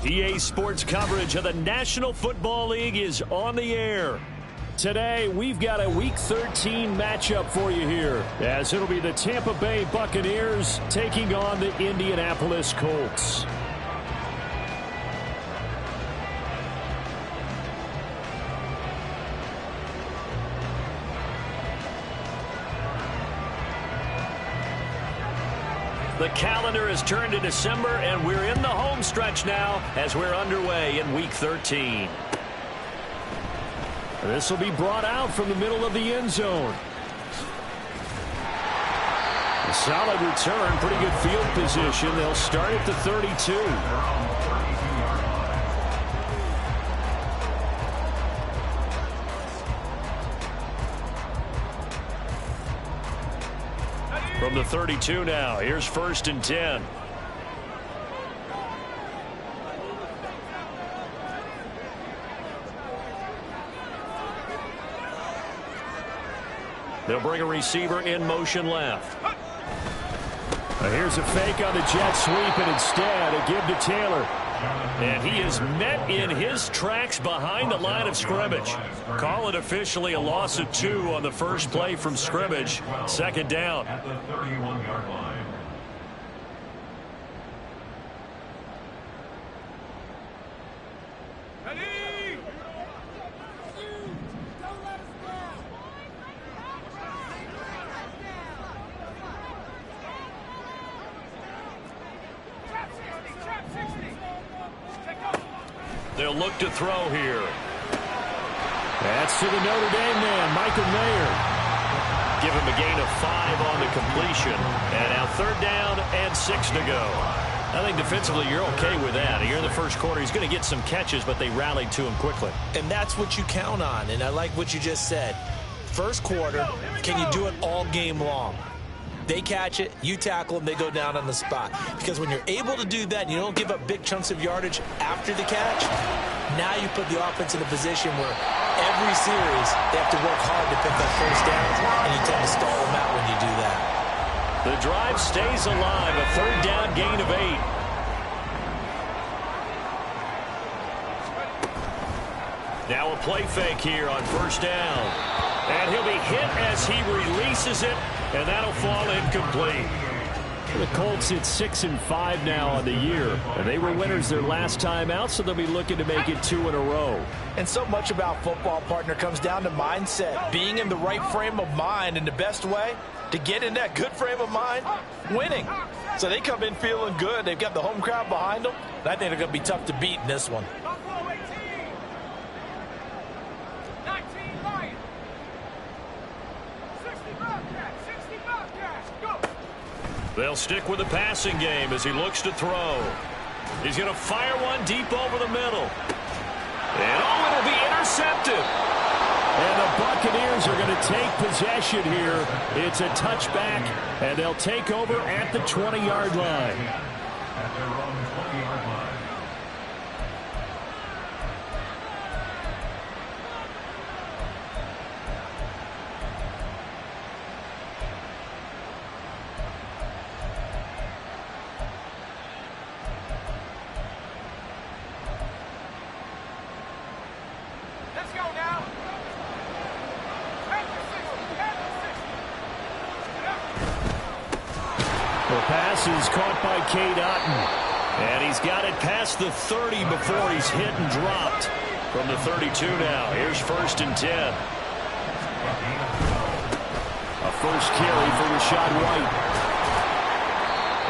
EA Sports coverage of the National Football League is on the air. Today, we've got a Week 13 matchup for you here, as it'll be the Tampa Bay Buccaneers taking on the Indianapolis Colts. The calendar has turned to December, and we're in the home stretch now as we're underway in Week 13. This will be brought out from the middle of the end zone. A solid return, pretty good field position. They'll start at the 32. From the 32 now, here's 1st and 10. They'll bring a receiver in motion left. Here's a fake on the jet sweep, and instead a give to Taylor. And he is met in his tracks behind the line of scrimmage. Call it officially a loss of 2 on the first play from scrimmage. 2nd down. At the 31-yard line. They'll look to throw here. That's to the Notre Dame man, Michael Mayer. Give him a gain of 5 on the completion. And now 3rd down and 6 to go. I think defensively you're okay with that. Here in the first quarter, he's going to get some catches, but they rallied to him quickly. And that's what you count on, and I like what you just said. First quarter, can you do it all game long? They catch it, you tackle them, they go down on the spot. Because when you're able to do that, and you don't give up big chunks of yardage after the catch, now you put the offense in a position where every series they have to work hard to pick up first downs, and you tend to stall them out when you do that. The drive stays alive, a 3rd down gain of 8. Now a play fake here on 1st down. And he'll be hit as he releases it, and that'll fall incomplete. The Colts hit 6-5 now on the year, and they were winners their last time out, so they'll be looking to make it 2 in a row. And so much about football, partner, comes down to mindset, being in the right frame of mind, and the best way to get in that good frame of mind, winning. So they come in feeling good. They've got the home crowd behind them, and I think they're going to be tough to beat in this one. They'll stick with the passing game as he looks to throw. He's going to fire one deep over the middle. And it'll be intercepted. And the Buccaneers are going to take possession here. It's a touchback, and they'll take over at the 20-yard line. At their own 20-yard line. Is caught by Cade Otton. And he's got it past the 30 before he's hit and dropped. From the 32 now, here's 1st and 10. A first carry for Rachaad White.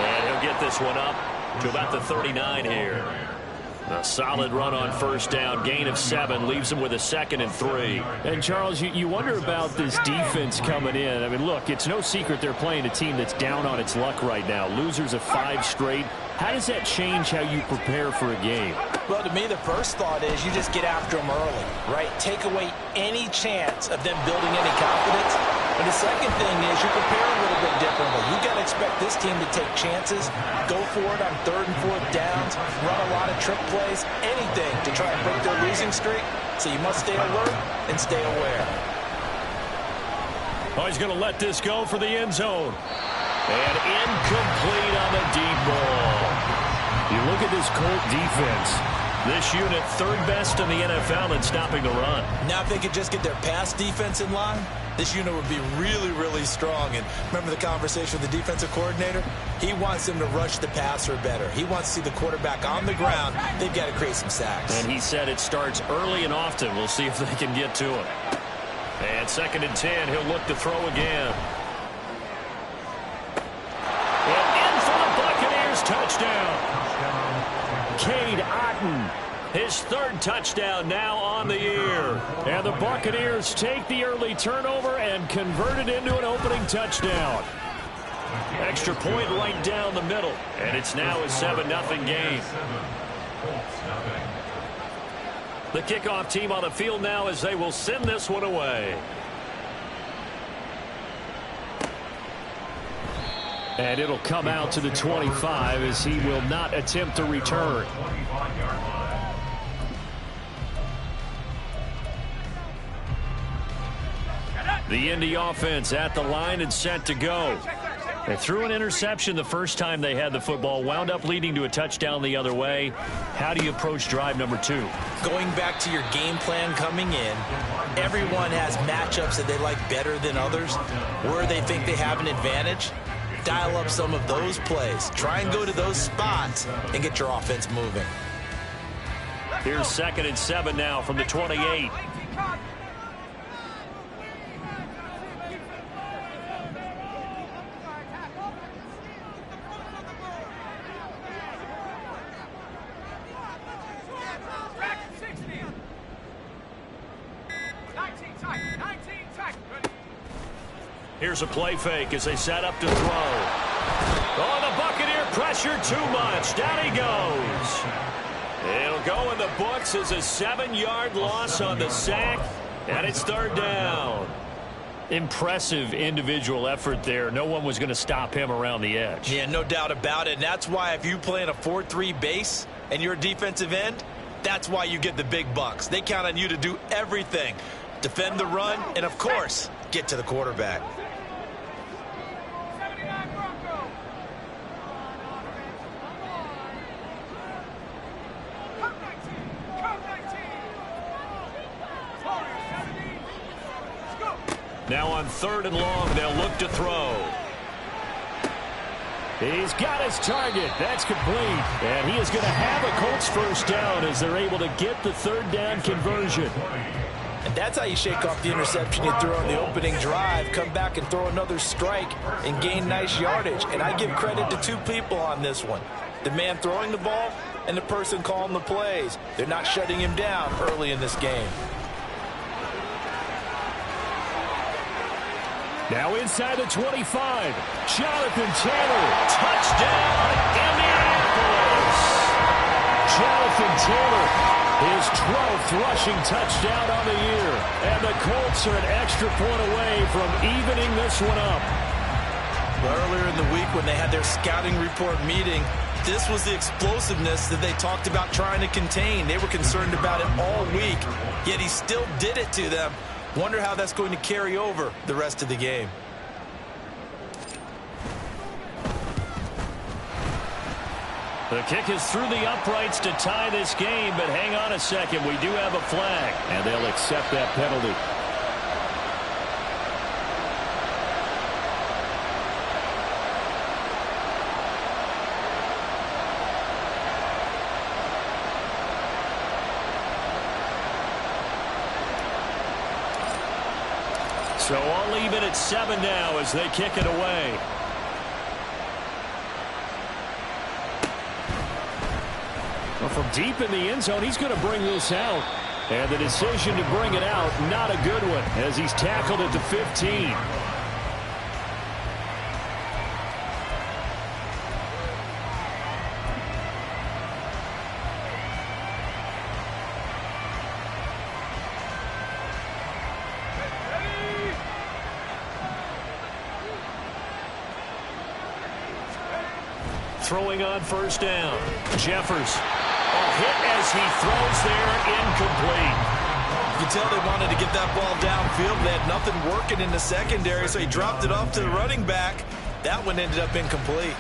And he'll get this one up to about the 39 here. A solid run on 1st down, gain of 7, leaves him with a 2nd and 3. And, Charles, you wonder about this defense coming in. I mean, look, it's no secret they're playing a team that's down on its luck right now. Losers of 5 straight. How does that change how you prepare for a game? Well, to me, the first thought is you just get after them early, right? Take away any chance of them building any confidence. And the second thing is you prepare a little bit differently. You got to expect this team to take chances, go for it on 3rd and 4th downs, run a lot of trick plays, anything to try and break their losing streak. So you must stay alert and stay aware. Oh, he's going to let this go for the end zone. And incomplete on the deep ball. You look at this Colt defense. This unit, third best in the NFL in stopping the run. Now, if they could just get their pass defense in line, this unit would be really, really strong. And remember the conversation with the defensive coordinator? He wants them to rush the passer better. He wants to see the quarterback on the ground. They've got to create some sacks. And he said it starts early and often. We'll see if they can get to him. And 2nd and 10, he'll look to throw again. And in for the Buccaneers, touchdown. Cade Otton, his 3rd touchdown now on the year. And the Buccaneers take the early turnover and convert it into an opening touchdown. Extra point right down the middle. And it's now a 7-0 game. The kickoff team on the field now as they will send this one away. And it'll come out to the 25 as he will not attempt to return. The Indy offense at the line and set to go. They threw an interception the first time they had the football, wound up leading to a touchdown the other way. How do you approach drive number 2? Going back to your game plan coming in, everyone has matchups that they like better than others, where they think they have an advantage. Dial up some of those plays. Try and go to those spots and get your offense moving. Here's 2nd and 7 now from the 28. Here's a play fake as they set up to throw. Oh, the Buccaneer pressure too much. Down he goes. It'll go in the books as a 7-yard loss on the sack, and it's 3rd down. Impressive individual effort there. No one was going to stop him around the edge. Yeah, no doubt about it. And that's why if you play in a 4-3 base and you're a defensive end, that's why you get the big bucks. They count on you to do everything. Defend the run and, of course, get to the quarterback. Now on 3rd and long, they'll look to throw. He's got his target. That's complete. And he is going to have a Colts first down as they're able to get the 3rd down conversion. And that's how you shake off the interception you threw on the opening drive, come back and throw another strike and gain nice yardage. And I give credit to 2 people on this one. The man throwing the ball and the person calling the plays. They're not shutting him down early in this game. Now inside the 25, Jonathan Taylor, touchdown, Indianapolis. Jonathan Taylor, his 12th rushing touchdown on the year. And the Colts are an extra point away from evening this one up. Earlier in the week when they had their scouting report meeting, this was the explosiveness that they talked about trying to contain. They were concerned about it all week, yet he still did it to them. Wonder how that's going to carry over the rest of the game. The kick is through the uprights to tie this game, but hang on a second. We do have a flag, and they'll accept that penalty. So I'll leave it at 7 now as they kick it away. Well, from deep in the end zone, he's going to bring this out. And the decision to bring it out, not a good one, as he's tackled at the 15. Throwing on first down. Jeffers. A hit as he throws there, incomplete. You can tell they wanted to get that ball downfield. They had nothing working in the secondary, so he dropped it off to the running back. That one ended up incomplete.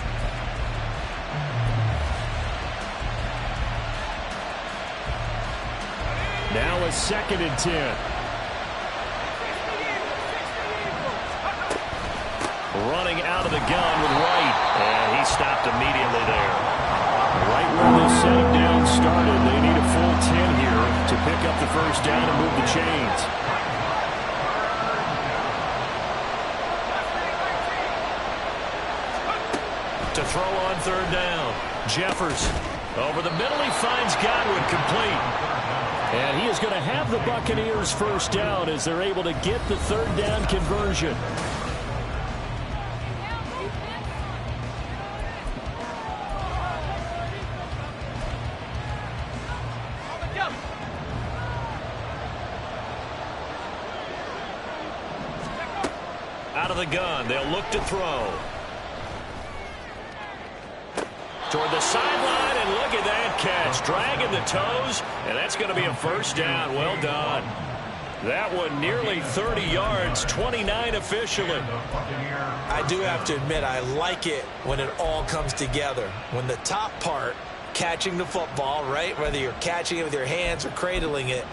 a 2nd and 10. Running out of the gun with White. And he stopped immediately there. Right where this setting down started, they need a full 10 here to pick up the first down and move the chains. To throw on 3rd down. Jeffers over the middle. He finds Godwin complete. And he is going to have the Buccaneers first down as they're able to get the 3rd down conversion. Out of the gun. They'll look to throw. Toward the sideline, and look at that catch. Dragging the toes, and that's going to be a first down. Well done. That one nearly 30 yards, 29 officially. I do have to admit, I like it when it all comes together. When the top part, catching the football, right, whether you're catching it with your hands or cradling it,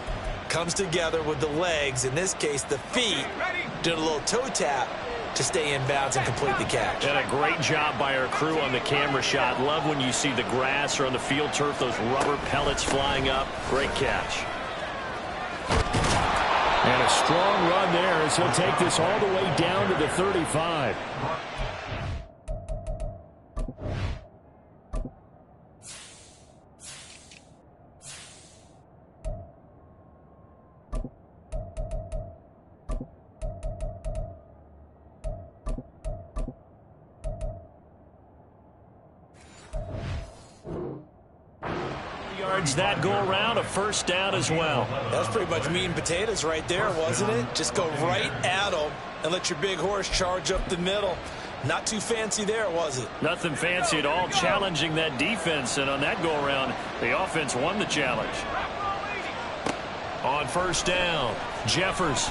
comes together with the legs, in this case the feet, did a little toe tap to stay in bounds and complete the catch. And a great job by our crew on the camera shot. Love when you see the grass or on the field turf, those rubber pellets flying up. Great catch. And a strong run there as he'll take this all the way down to the 35. That go around, a first down as well. That was pretty much meat and potatoes right there, wasn't it? Just go right at them and let your big horse charge up the middle. Not too fancy there, was it? Nothing fancy at all, challenging that defense, and on that go around, the offense won the challenge. On first down, Jeffers.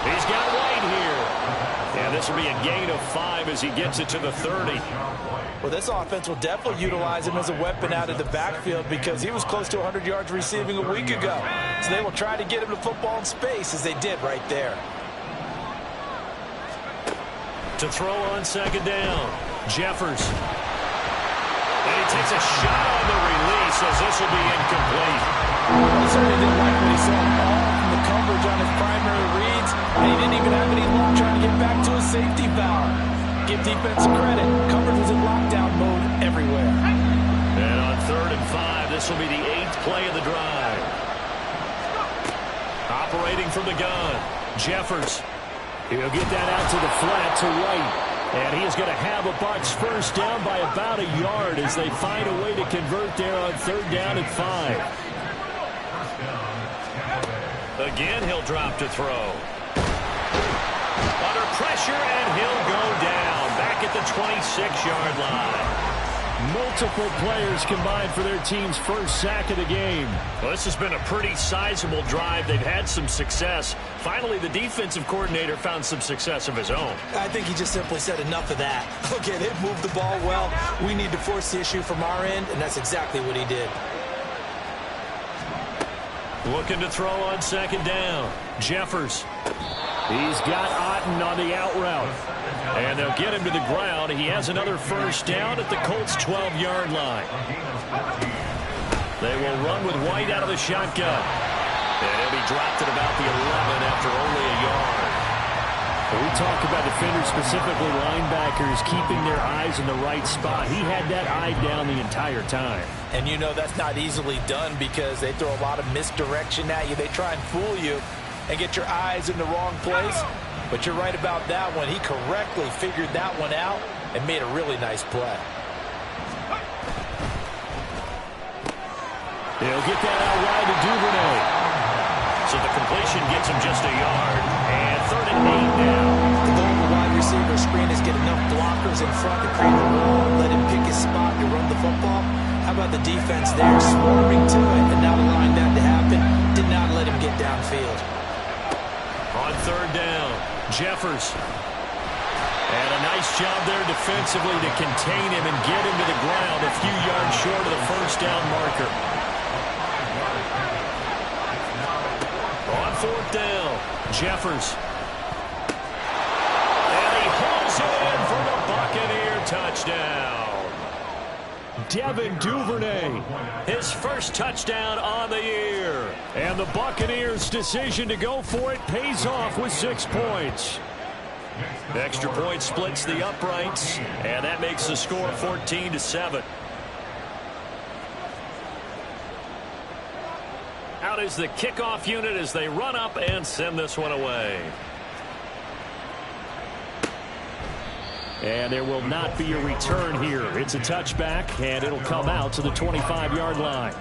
He's got White here. And this will be a gain of 5 as he gets it to the 30. Well, this offense will definitely utilize him as a weapon out of the backfield because he was close to 100 yards receiving a week ago. So they will try to get him the football in space as they did right there. To throw on 2nd down, Jeffers. And he takes a shot on the release as this will be incomplete. He certainly didn't like what he saw all from the coverage on his primary reads, and he didn't even have any luck trying to get back to his safety valve. Give defense credit. Coverage was in lockdown mode everywhere. And on 3rd and 5, this will be the 8th play of the drive. Operating from the gun, Jeffers. He'll get that out to the flat to White. And he is going to have a Bucs first down by about a yard as they find a way to convert there on 3rd down and 5. Again, he'll drop to throw. Under pressure, and he'll go down. Back at the 26-yard line. Multiple players combined for their team's first sack of the game. Well, this has been a pretty sizable drive. They've had some success. Finally, the defensive coordinator found some success of his own. I think he just simply said enough of that. Okay, they've moved the ball well. We need to force the issue from our end, and that's exactly what he did. Looking to throw on 2nd down. Jeffers. He's got Otten on the out route. And they'll get him to the ground. He has another first down at the Colts' 12-yard line. They will run with White out of the shotgun. And he'll be dropped at about the 11 after only a yard. We talk about defenders, specifically linebackers, keeping their eyes in the right spot. He had that eye down the entire time. And you know that's not easily done because they throw a lot of misdirection at you. They try and fool you and get your eyes in the wrong place. But you're right about that one. He correctly figured that one out and made a really nice play. They'll get that out wide to Duvernay. So the completion gets him just a yard. And 3rd and 8 now. The goal of the wide receiver screen is get enough blockers in front to create a wall, let him pick his spot to run the football. How about the defense there, swarming to it and not allowing that to happen? Did not let him get downfield. On 3rd down, Jeffers. And a nice job there defensively to contain him and get him to the ground a few yards short of the first down marker. 4th down. Jeffers. And he hauls it in for the Buccaneer touchdown. Devin Duvernay, his first touchdown on the year. And the Buccaneers' decision to go for it pays off with 6 points. Extra point splits the uprights, and that makes the score 14-7. Out is the kickoff unit as they run up and send this one away. And there will not be a return here. It's a touchback, and it'll come out to the 25-yard line.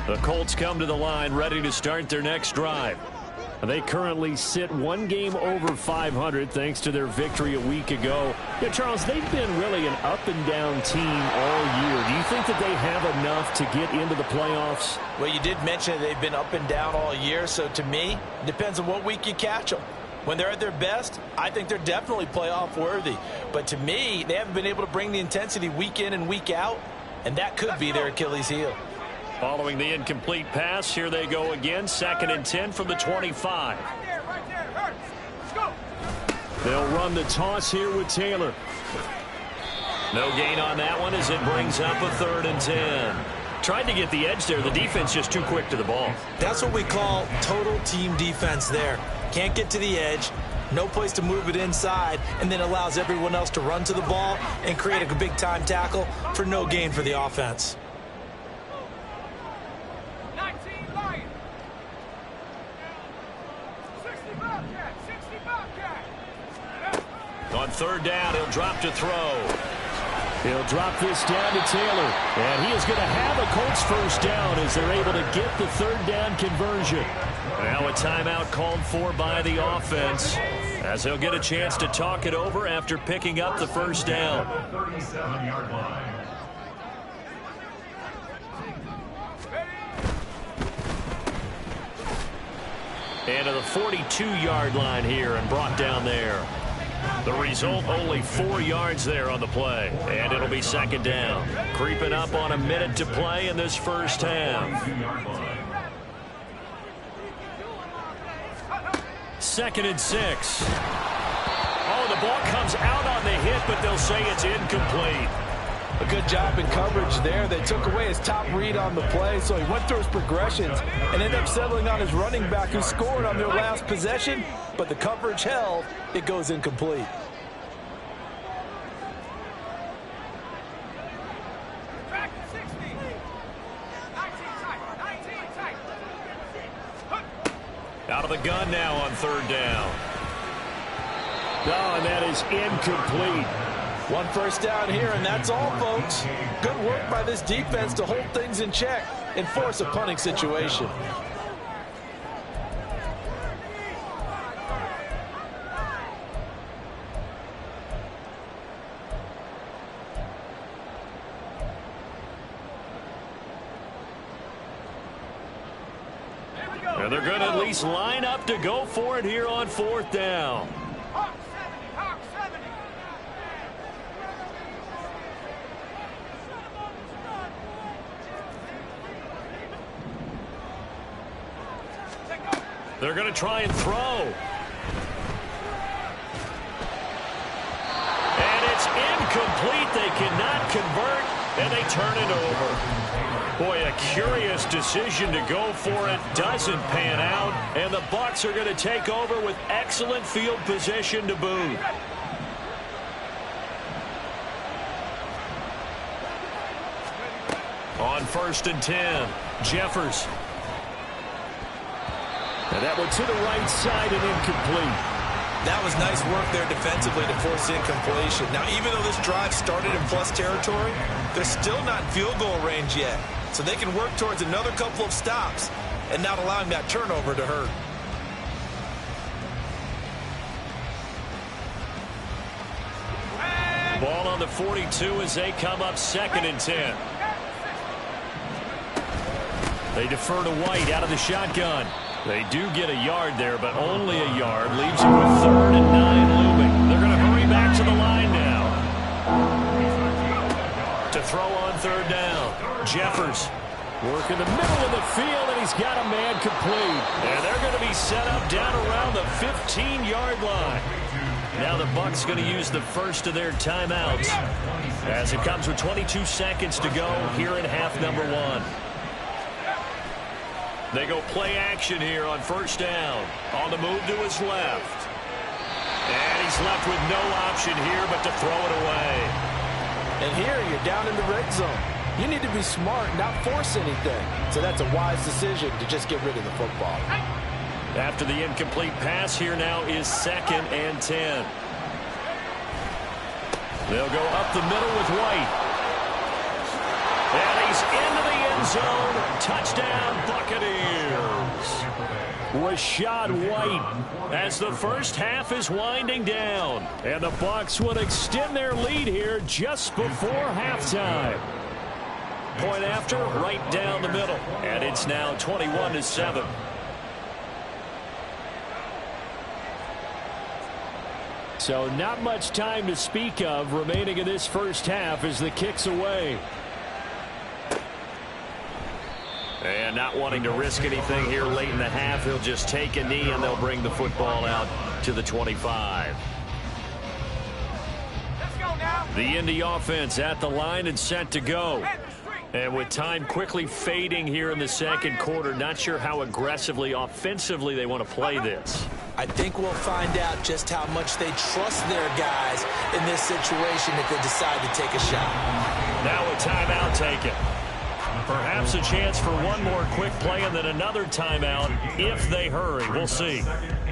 The Colts come to the line ready to start their next drive. They currently sit 1 game over 500 thanks to their victory a week ago. Yeah, Charles, they've been really an up-and-down team all year. Do you think that they have enough to get into the playoffs? Well, you did mention they've been up and down all year, so to me, it depends on what week you catch them. When they're at their best, I think they're definitely playoff worthy. But to me, they haven't been able to bring the intensity week in and week out, and that could be their Achilles heel. Following the incomplete pass, here they go again. 2nd and 10 from the 25. They'll run the toss here with Taylor. No gain on that one as it brings up a 3rd and 10. Tried to get the edge there. The defense just too quick to the ball. That's what we call total team defense there. Can't get to the edge, no place to move it inside, and then allows everyone else to run to the ball and create a big-time tackle for no gain for the offense. On 3rd down, he'll drop to throw. He'll drop this down to Taylor. And he is going to have a Colts first down as they're able to get the 3rd down conversion. Now a timeout called for by the offense as he'll get a chance to talk it over after picking up the first down. 37-yard line. And to the 42-yard line here and brought down there. The result, only 4 yards there on the play. And it'll be 2nd down. Creeping up on a minute to play in this first half. 2nd and 6. Oh, the ball comes out on the hit, but they'll say it's incomplete. A good job in coverage there. They took away his top read on the play, so he went through his progressions and ended up settling on his running back who scored on their last possession, but the coverage held. It goes incomplete. Out of the gun now on 3rd down. Oh, and that is incomplete. 1 first down here, and that's all, folks. Good work by this defense to hold things in check and force a punting situation. And they're going to at least line up to go for it here on 4th down. They're going to try and throw. And it's incomplete. They cannot convert, and they turn it over. Boy, a curious decision to go for it. Doesn't pan out, and the Bucs are going to take over with excellent field position to boot. On 1st and 10, Jeffers. And that one to the right side and incomplete. That was nice work there defensively to force incompletion. Now, even though this drive started in plus territory, they're still not in field goal range yet. So they can work towards another couple of stops and not allowing that turnover to hurt. Ball on the 42 as they come up 2nd and 10. They defer to White out of the shotgun. They do get a yard there, but only a yard. Leaves it with 3rd and 9 looming. They're going to hurry back to the line now. To throw on 3rd down. Jeffers working the middle of the field, and he's got a man complete. And they're going to be set up down around the 15-yard line. Now the Bucs going to use the first of their timeouts as it comes with 22 seconds to go here in half number 1. They go play action here on first down. On the move to his left. And he's left with no option here but to throw it away. And here you're down in the red zone. You need to be smart, not force anything. So that's a wise decision to just get rid of the football. After the incomplete pass, here now is 2nd and 10. They'll go up the middle with White. And he's into the end zone. Touchdown, Buccaneers. Rachaad White as the first half is winding down. And the Bucs would extend their lead here just before halftime. Point after, right down the middle. And it's now 21-7. So not much time to speak of remaining in this first half as the kick's away. And not wanting to risk anything here late in the half, he'll just take a knee and they'll bring the football out to the 25. The Indy offense at the line and set to go. And with time quickly fading here in the second quarter, not sure how aggressively, offensively they want to play this. I think we'll find out just how much they trust their guys in this situation if they decide to take a shot. Now a timeout taken. Perhaps a chance for one more quick play and then another timeout if they hurry. We'll see.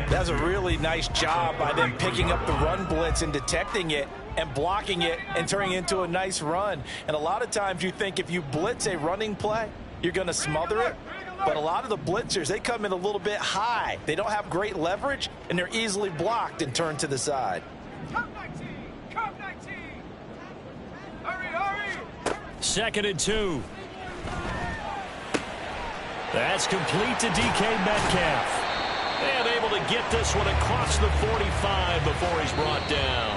That's a really nice job by them picking up the run blitz and detecting it and blocking it and turning it into a nice run. And a lot of times you think if you blitz a running play, you're going to smother it. But a lot of the blitzers, they come in a little bit high. They don't have great leverage, and they're easily blocked and turned to the side. Come 19! Come 19! Hurry, hurry! 2nd and 2. That's complete to DK Metcalf. And able to get this one across the 45 before he's brought down.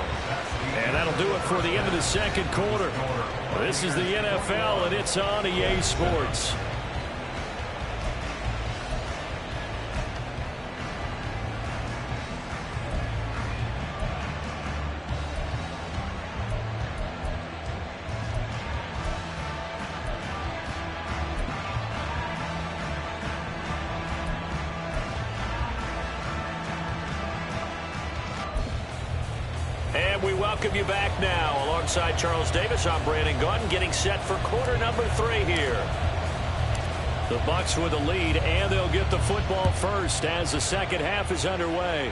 And that'll do it for the end of the second quarter. This is the NFL, and it's on EA Sports. And we welcome you back now. Alongside Charles Davis, I'm Brandon Gaudin, getting set for quarter number 3 here. The Bucs with the lead, and they'll get the football first as the second half is underway.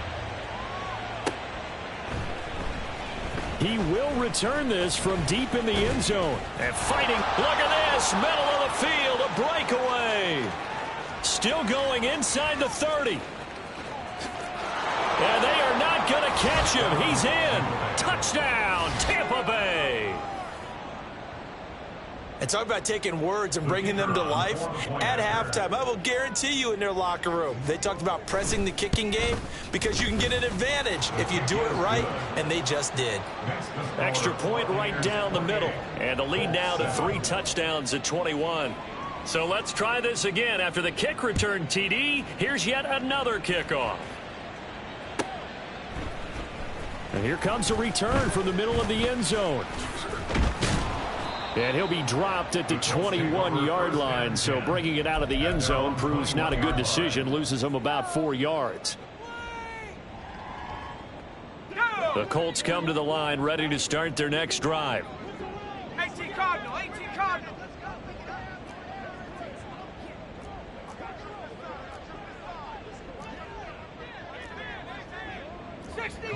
He will return this from deep in the end zone. And fighting. Look at this. Middle of the field. A breakaway. Still going inside the 30. And they are not going to catch him. He's in. Touchdown, Tampa Bay. And talk about taking words and bringing them to life. At halftime, I will guarantee you in their locker room, they talked about pressing the kicking game because you can get an advantage if you do it right, and they just did. Extra point right down the middle. And the lead now to 3 touchdowns at 21. So let's try this again. After the kick return TD, here's yet another kickoff. And here comes a return from the middle of the end zone. And he'll be dropped at the 21-yard line. So bringing it out of the end zone proves not a good decision. Loses him about 4 yards. The Colts come to the line, ready to start their next drive. 18 Cardinal, 18 Cardinal.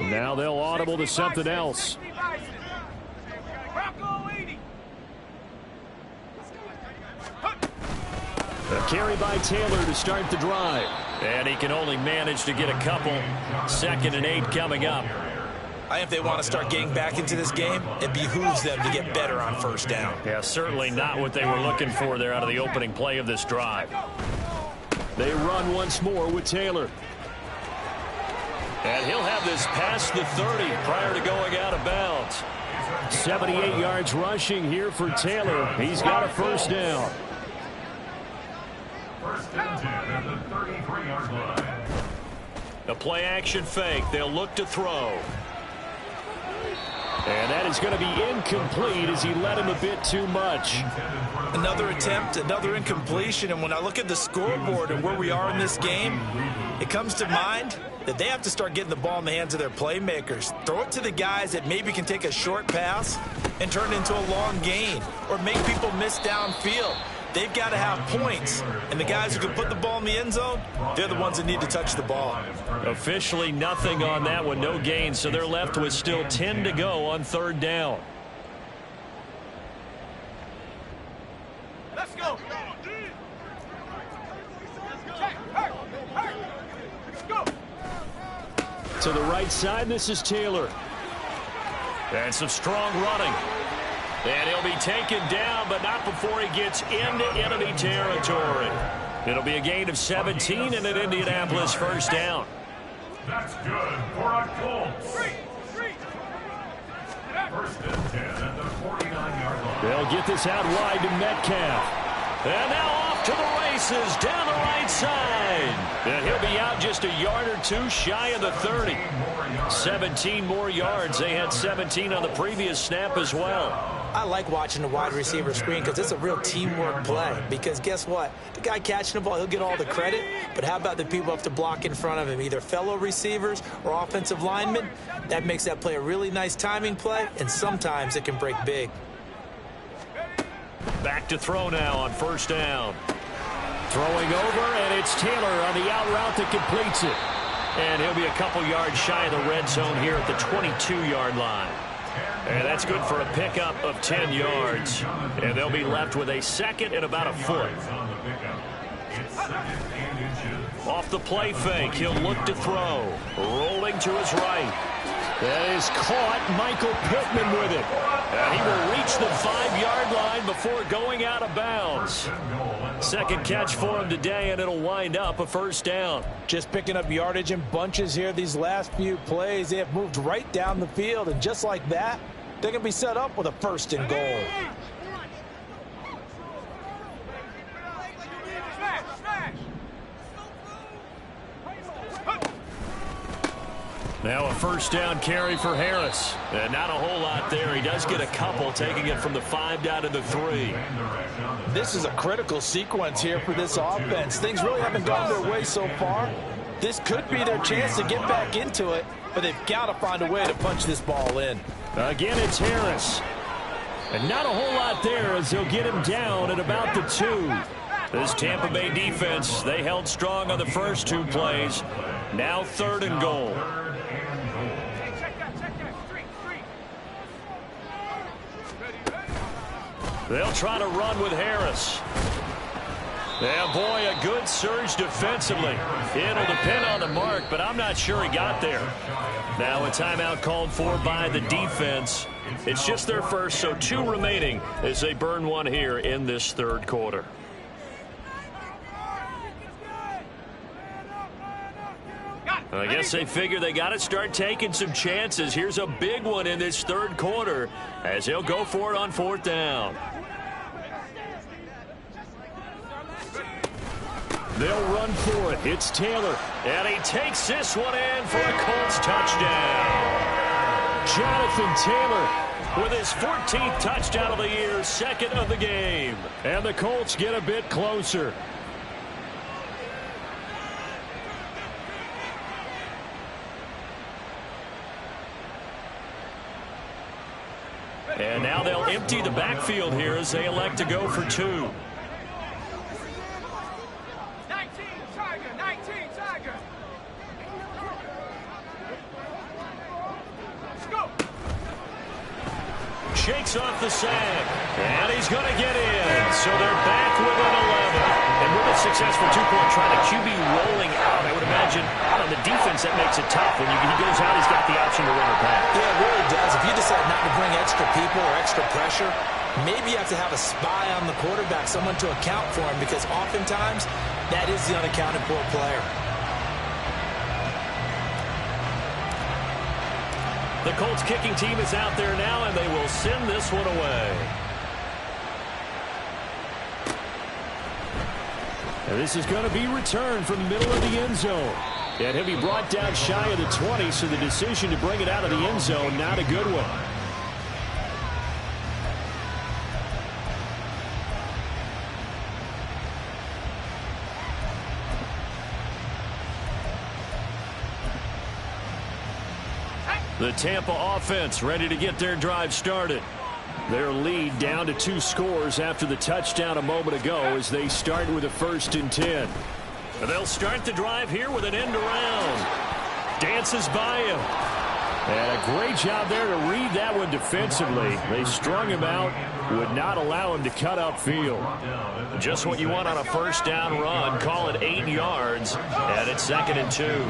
Now they'll audible to something else. A carry by Taylor to start the drive. And he can only manage to get a couple. 2nd and 8 coming up. I think if they want to start getting back into this game, it behooves them to get better on first down. Yeah, certainly not what they were looking for there out of the opening play of this drive. They run once more with Taylor. And he'll have this past the 30 prior to going out of bounds. 78 yards rushing here for Taylor. He's got a first down. First and 10 at the 33-yard line. A play-action fake. They'll look to throw. And that is going to be incomplete as he led him a bit too much. Another attempt, another incompletion, and when I look at the scoreboard and where we are in this game, it comes to mind that they have to start getting the ball in the hands of their playmakers. Throw it to the guys that maybe can take a short pass and turn it into a long gain or make people miss downfield. They've got to have points, and the guys who can put the ball in the end zone, they're the ones that need to touch the ball. Officially nothing on that one, no gain, so they're left with still 10 to go on third down. Let's go. Let's go. To the right side, this is Taylor. And some strong running. And he'll be taken down, but not before he gets into enemy territory. It'll be a gain of 17 and an Indianapolis first down. That's good for a Colts. First and 10 at the 49-yard line. They'll get this out wide to Metcalf. And now off to the races down the right side. And he'll be out just a yard or two shy of the 30. 17 more yards. They had 17 on the previous snap as well. I like watching the wide receiver screen because it's a real teamwork play. Because guess what? The guy catching the ball, he'll get all the credit. But how about the people up to block in front of him, either fellow receivers or offensive linemen? That makes that play a really nice timing play, and sometimes it can break big. Back to throw now on first down. Throwing over, and it's Taylor on the out route that completes it. And he'll be a couple yards shy of the red zone here at the 22-yard line. And that's good for a pickup of 10 yards. And they'll be left with a second and about a foot. Off the play fake, he'll look to throw. Rolling to his right. That is caught. Michael Pittman with it. And he will reach the 5-yard line before going out of bounds. Second catch for him today, and it'll wind up a first down. Just picking up yardage in bunches here these last few plays. They have moved right down the field, and just like that, they're going to be set up with a first and goal. Now a first down carry for Harris. And not a whole lot there. He does get a couple, taking it from the 5 down to the 3. This is a critical sequence here for this offense. Things really haven't gone their way so far. This could be their chance to get back into it, but they've got to find a way to punch this ball in. Again, it's Harris. And not a whole lot there as they'll get him down at about the 2. This Tampa Bay defense, they held strong on the first 2 plays. Now third and goal. They'll try to run with Harris. Yeah, boy, a good surge defensively. It'll depend on the mark, but I'm not sure he got there. Now a timeout called for by the defense. It's just their first, so 2 remaining as they burn one here in this third quarter. I guess they figure they got to start taking some chances. Here's a big one in this third quarter as they'll go for it on fourth down. They'll run for it. It's Taylor. And he takes this one in for a Colts touchdown. Jonathan Taylor with his 14th touchdown of the year, second of the game. And the Colts get a bit closer. And now they'll empty the backfield here as they elect to go for 2. 19 Tiger, 19 Tiger. Let's go. Shakes off the sack. And he's going to get in. So they're back within 11. And with a successful 2-point try, the QB rolling out, I would imagine on the defense that makes it tough. When he goes out, he's got the option to run or pass. Yeah, it really does. If you decide not to bring extra people or extra pressure, maybe you have to have a spy on the quarterback, someone to account for him, because oftentimes that is the unaccounted for player. The Colts kicking team is out there now, and they will send this one away. And this is going to be returned from the middle of the end zone. And he'll be brought down shy of the 20, so the decision to bring it out of the end zone, not a good one. The Tampa offense ready to get their drive started. Their lead down to 2 scores after the touchdown a moment ago as they start with a 1st and 10. They'll start the drive here with an end around. Dances by him. And a great job there to read that one defensively. They strung him out, would not allow him to cut upfield. Just what you want on a 1st down run. Call it 8 yards, and it's 2nd and 2.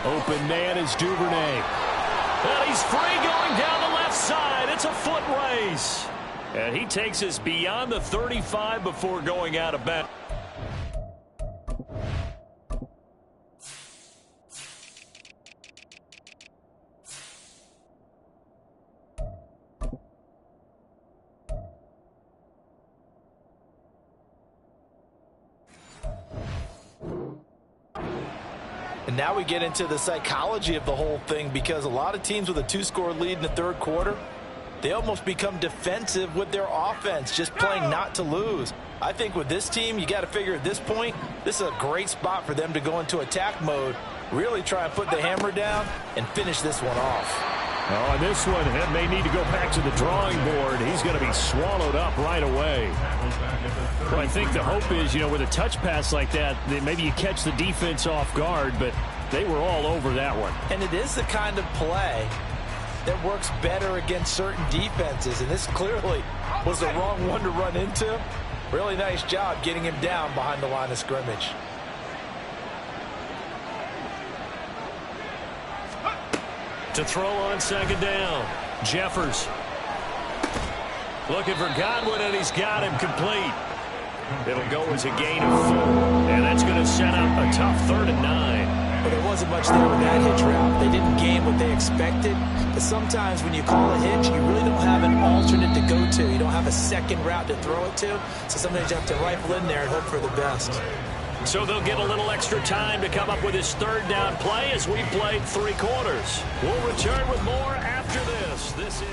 Open man is Duvernay. And he's free going down the left side. It's a foot race. And he takes us beyond the 35 before going out of bounds. And now we get into the psychology of the whole thing, because a lot of teams with a 2-score lead in the 3rd quarter, they almost become defensive with their offense, just playing not to lose. I think with this team, you got to figure at this point, this is a great spot for them to go into attack mode, really try and put the hammer down and finish this one off. On this one, it may need to go back to the drawing board. He's going to be swallowed up right away. Well, I think the hope is, with a touch pass like that maybe you catch the defense off guard, but they were all over that one. And it is the kind of play that works better against certain defenses, and this clearly was the wrong one to run into. Really nice job getting him down behind the line of scrimmage. To throw on 2nd down, Jeffers. Looking for Godwin, and he's got him complete. It'll go as a gain of 4, and that's going to set up a tough 3rd and 9. Well, there wasn't much there with that hitch route. They didn't gain what they expected. But sometimes when you call a hitch, you really don't have an alternate to go to. You don't have a second route to throw it to. So sometimes you have to rifle in there and hope for the best. So they'll get a little extra time to come up with his 3rd down play as we played 3 quarters. We'll return with more after this. This is...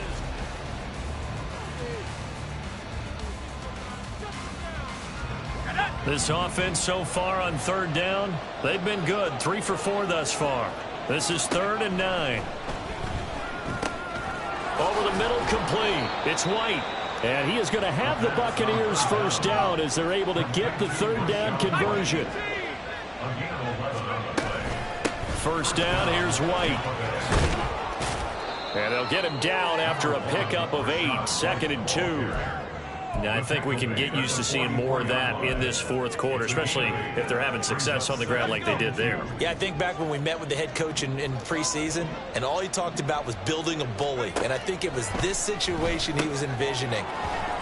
This offense so far on 3rd down, they've been good. 3 for 4 thus far. This is 3rd and 9. Over the middle, complete. It's White. And he is going to have the Buccaneers 1st down as they're able to get the 3rd down conversion. 1st down, here's White. And they'll get him down after a pickup of 8, 2nd and 2. Now, I think we can get used to seeing more of that in this 4th quarter, especially if they're having success on the ground like they did there. Yeah, I think back when we met with the head coach in preseason, and all he talked about was building a bully. And I think it was this situation he was envisioning.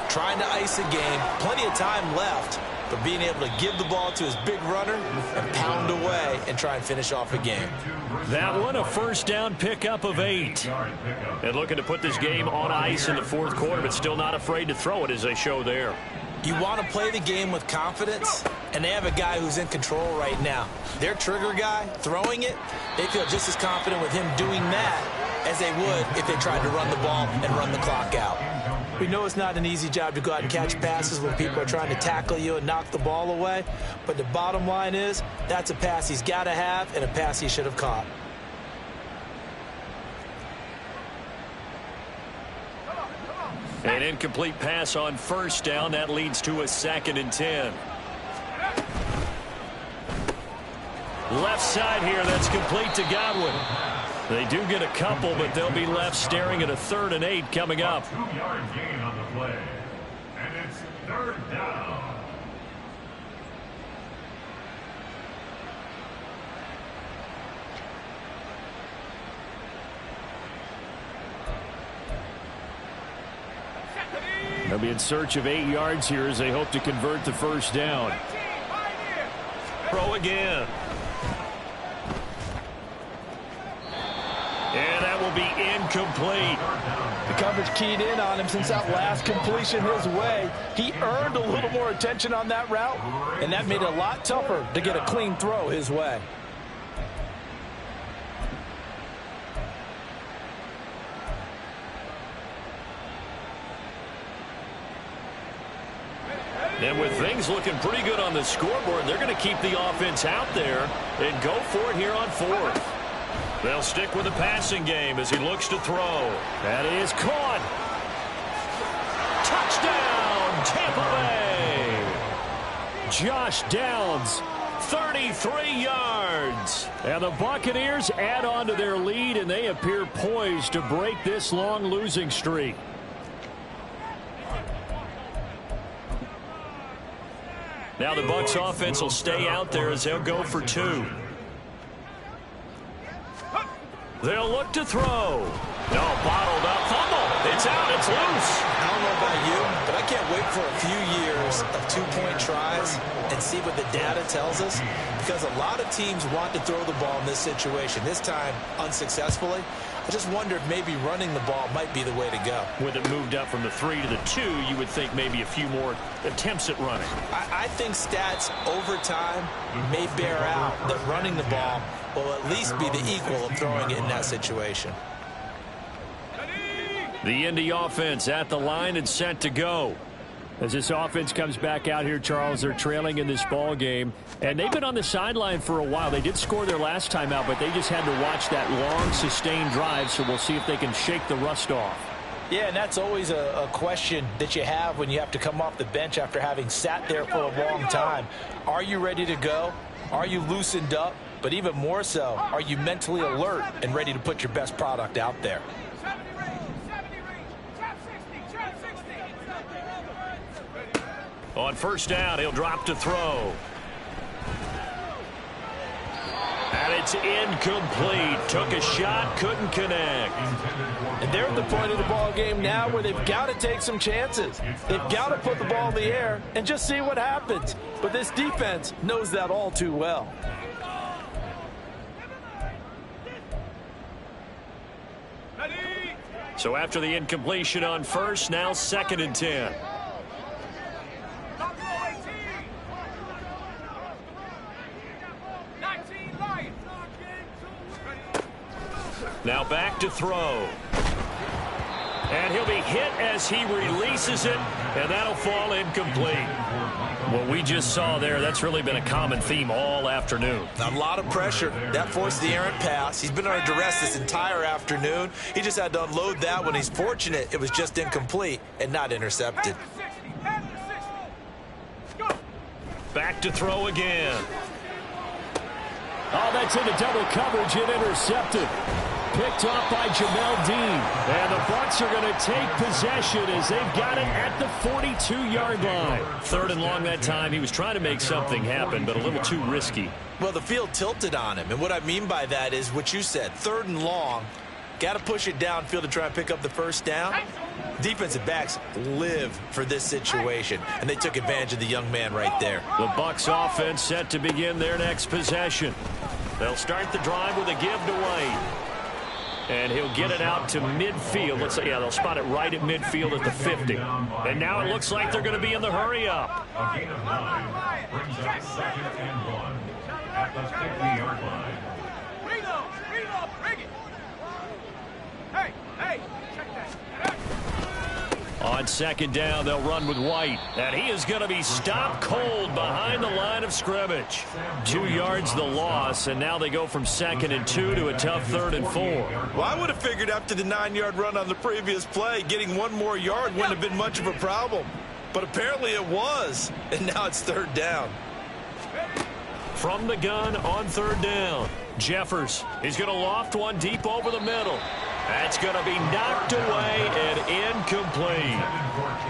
Trying to ice a game, plenty of time left, but being able to give the ball to his big runner and pound away and try and finish off a game. That one, a 1st down pickup of 8. And looking to put this game on ice in the 4th quarter, but still not afraid to throw it as they show there. You want to play the game with confidence, and they have a guy who's in control right now. Their trigger guy, throwing it, they feel just as confident with him doing that as they would if they tried to run the ball and run the clock out. We know it's not an easy job to go out and catch passes when people are trying to tackle you and knock the ball away, but the bottom line is that's a pass he's got to have and a pass he should have caught. An incomplete pass on 1st down. That leads to a 2nd and 10. Left side here, that's complete to Godwin. They do get a couple, but they'll be left staring at a 3rd and 8 coming up. 2-yard gain on the play. And it's 3rd down. They'll be in search of 8 yards here as they hope to convert the 1st down. Throw again. will be incomplete. The coverage keyed in on him since that last completion his way. He earned a little more attention on that route, and that made it a lot tougher to get a clean throw his way. And with things looking pretty good on the scoreboard, they're going to keep the offense out there and go for it here on fourth. They'll stick with the passing game as he looks to throw. That is caught. Touchdown, Tampa Bay. Josh Downs, 33 yards. and the Buccaneers add on to their lead, and they appear poised to break this long losing streak. Now the Bucs offense will stay out there as they'll go for two. They'll look to throw. No, bottled up. Fumble. It's out. It's loose. I don't know about you, but I can't wait for a few years of two-point tries and see what the data tells us, because a lot of teams want to throw the ball in this situation. This time, unsuccessfully. I just wonder if maybe running the ball might be the way to go. With it moved up from the 3 to the 2, you would think maybe a few more attempts at running. I think stats over time may bear out that running the ball will at least be the equal of throwing it in that situation. The Indy offense at the line and set to go. As this offense comes back out here, Charles, they're trailing in this ball game, and they've been on the sideline for a while. They did score their last time out, but they just had to watch that long, sustained drive, so we'll see if they can shake the rust off. Yeah, and that's always a question that you have when you have to come off the bench after having sat there for a long time. Are you ready to go? Are you loosened up? But even more so, are you mentally alert and ready to put your best product out there? On first down, he'll drop to throw. And it's incomplete. Took a shot, couldn't connect. And they're at the point of the ball game now where they've got to take some chances. They've got to put the ball in the air and just see what happens. But this defense knows that all too well. So after the incompletion on first, now 2nd and 10. Now back to throw. And he'll be hit as he releases it, and that'll fall incomplete. What we just saw there, that's really been a common theme all afternoon. A lot of pressure. That forced the errant pass. He's been under duress this entire afternoon. He just had to unload that one. He's fortunate it was just incomplete and not intercepted. Back to throw again. Oh, that's into double coverage and intercepted. Picked off by Jamel Dean. And the Bucs are going to take possession as they've got it at the 42-yard line. 3rd and long that time. He was trying to make something happen, but a little too risky. Well, the field tilted on him. And what I mean by that is what you said. 3rd and long. Got to push it downfield to try and pick up the first down. Defensive backs live for this situation, and they took advantage of the young man right there. The Bucs offense set to begin their next possession. They'll start the drive with a give to White. And he'll get it out to midfield. Let's say, yeah, they'll spot it right at midfield at the 50. And now it looks like they're going to be in the hurry-up. A gain of 9 brings up 2nd and 1 at the 50-yard line. Reload, bring it. Hey, check that. On 2nd down, they'll run with White. And he is going to be stopped cold behind the line of scrimmage. 2 yards the loss, and now they go from 2nd and 2 to a tough 3rd and 4. Well, I would have figured after the 9-yard run on the previous play, getting 1 more yard wouldn't have been much of a problem. But apparently it was, and now it's 3rd down. From the gun on 3rd down, Jeffers. He's going to loft one deep over the middle. That's going to be knocked away and incomplete.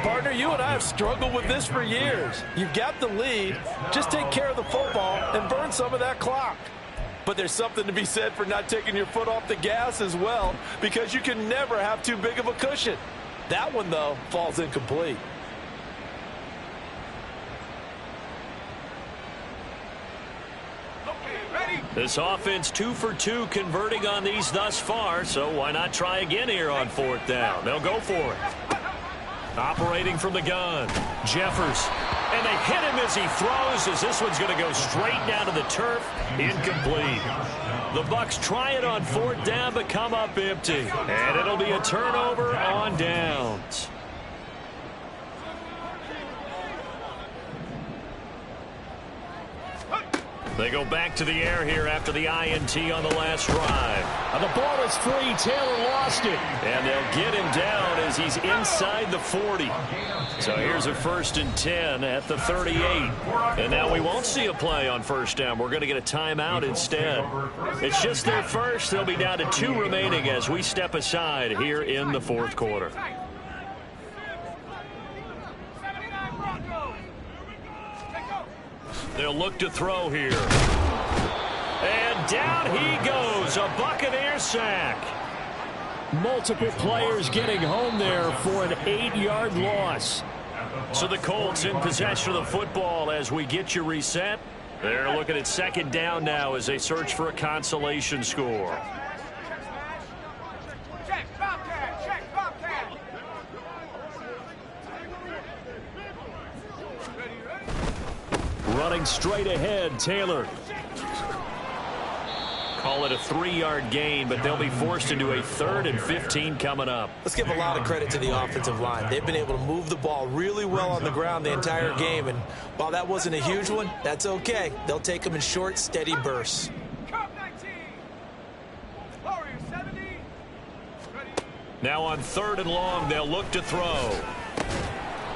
Partner, you and I have struggled with this for years. You've got the lead. Just take care of the football and burn some of that clock. But there's something to be said for not taking your foot off the gas as well, because you can never have too big of a cushion. That one, though, falls incomplete. Okay, ready? This offense 2 for 2 converting on these thus far, so why not try again here on 4th down? They'll go for it. Operating from the gun, Jeffers. And they hit him as he throws, as this one's going to go straight down to the turf. Incomplete. The Bucks try it on 4th down, but come up empty. And it'll be a turnover on downs. They go back to the air here after the INT on the last drive. The ball is free. Taylor lost it. And they'll get him down as he's inside the 40. So here's a 1st and 10 at the 38. And now we won't see a play on 1st down. We're going to get a timeout instead. It's just their first. They'll be down to 2 remaining as we step aside here in the 4th quarter. They'll look to throw here. And down he goes. A Buccaneer sack. Multiple players getting home there for an 8-yard loss. So the Colts in possession of the football as we get you reset. They're looking at 2nd down now as they search for a consolation score. Check, Bobcat, check, Bobcat. Running straight ahead, Taylor. Call it a 3-yard gain, but they'll be forced into a 3rd and 15 coming up. Let's give a lot of credit to the offensive line. They've been able to move the ball really well on the ground the entire game, and while that wasn't a huge one, that's okay. They'll take them in short, steady bursts. Cup 19. Warrior 70. Ready. Now on 3rd and long, they'll look to throw.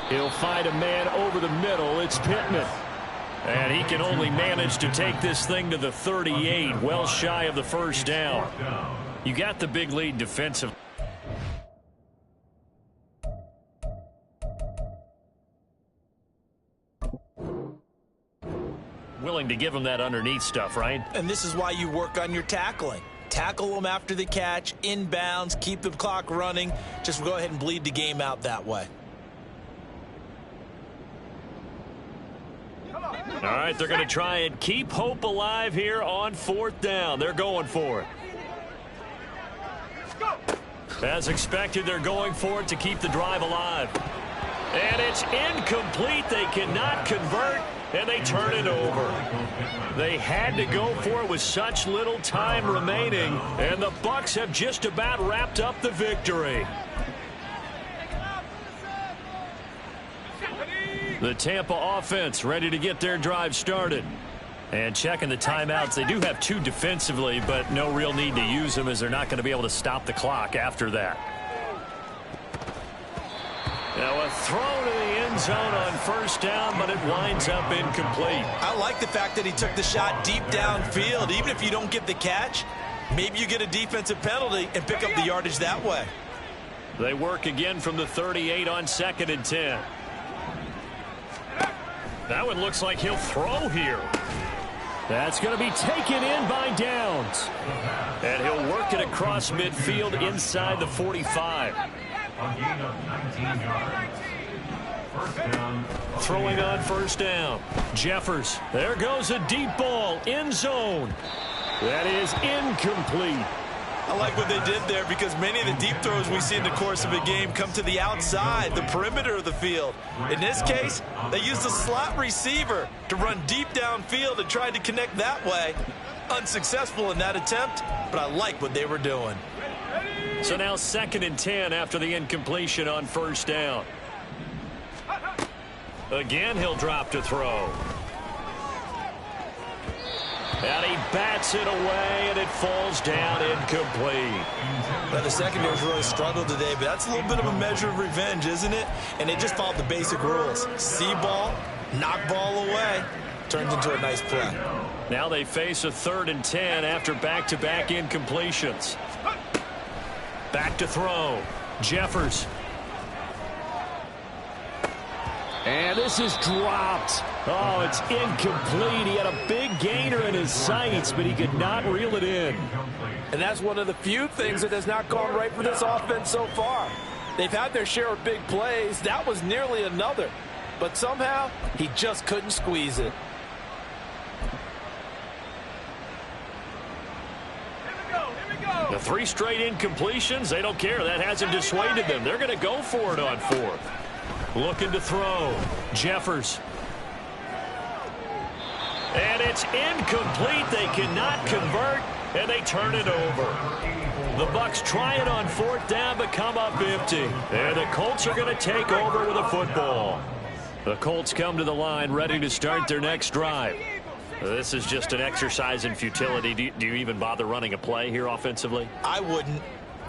He'll find a man over the middle. It's Pittman. And he can only manage to take this thing to the 38, well shy of the 1st down. You got the big lead defensive. Willing to give him that underneath stuff, right? And this is why you work on your tackling. Tackle them after the catch, inbounds, keep the clock running. Just go ahead and bleed the game out that way. All right, they're going to try and keep hope alive here on 4th down. They're going for it. As expected, they're going for it to keep the drive alive. And it's incomplete. They cannot convert, and they turn it over. They had to go for it with such little time remaining, and the Bucks have just about wrapped up the victory. The Tampa offense ready to get their drive started. And checking the timeouts, they do have 2 defensively, but no real need to use them as they're not going to be able to stop the clock after that. Now a throw to the end zone on 1st down, but it winds up incomplete. I like the fact that he took the shot deep downfield. Even if you don't get the catch, maybe you get a defensive penalty and pick up the yardage that way. They work again from the 38 on 2nd and 10. That one looks like he'll throw here. That's going to be taken in by Downs. And he'll work it across midfield inside the 45. A gain of 19 yards. 1st down. Throwing on 1st down. Jeffers. There goes a deep ball. End zone. That is incomplete. I like what they did there because many of the deep throws we see in the course of a game come to the outside, the perimeter of the field. In this case, they used a slot receiver to run deep downfield and tried to connect that way. Unsuccessful in that attempt, but I like what they were doing. So now 2nd and 10 after the incompletion on 1st down. Again, he'll drop to throw. And he bats it away, and it falls down incomplete. Now, the secondary's really struggled today, but that's a little bit of a measure of revenge, isn't it? And they just followed the basic rules. See ball, knock ball away. Turns into a nice play. Now they face a 3rd and 10 after back-to-back incompletions. Back to throw. Jeffers. And this is dropped. Oh, it's incomplete. He had a big gainer in his sights, but he could not reel it in. And that's one of the few things that has not gone right for this offense so far. They've had their share of big plays. That was nearly another. But somehow, he just couldn't squeeze it. The 3 straight incompletions, they don't care. That hasn't dissuaded them. They're going to go for it on 4th. Looking to throw. Jeffers. And it's incomplete. They cannot convert, and they turn it over. The Bucks try it on 4th down, but come up empty. And the Colts are going to take over with a football. The Colts come to the line ready to start their next drive. This is just an exercise in futility. Do you even bother running a play here offensively? I wouldn't,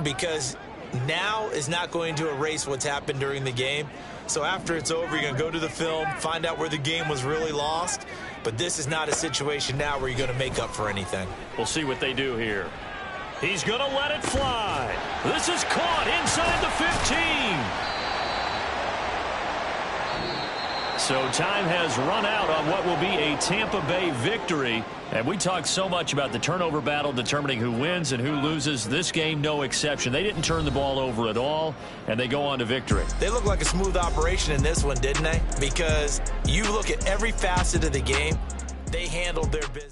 because now is not going to erase what's happened during the game. So after it's over, you're going to go to the film, find out where the game was really lost. But this is not a situation now where you're going to make up for anything. We'll see what they do here. He's going to let it fly. This is caught inside the 15. So time has run out on what will be a Tampa Bay victory. And we talked so much about the turnover battle determining who wins and who loses. This game, no exception. They didn't turn the ball over at all, and they go on to victory. They look like a smooth operation in this one, didn't they? Because you look at every facet of the game, they handled their business.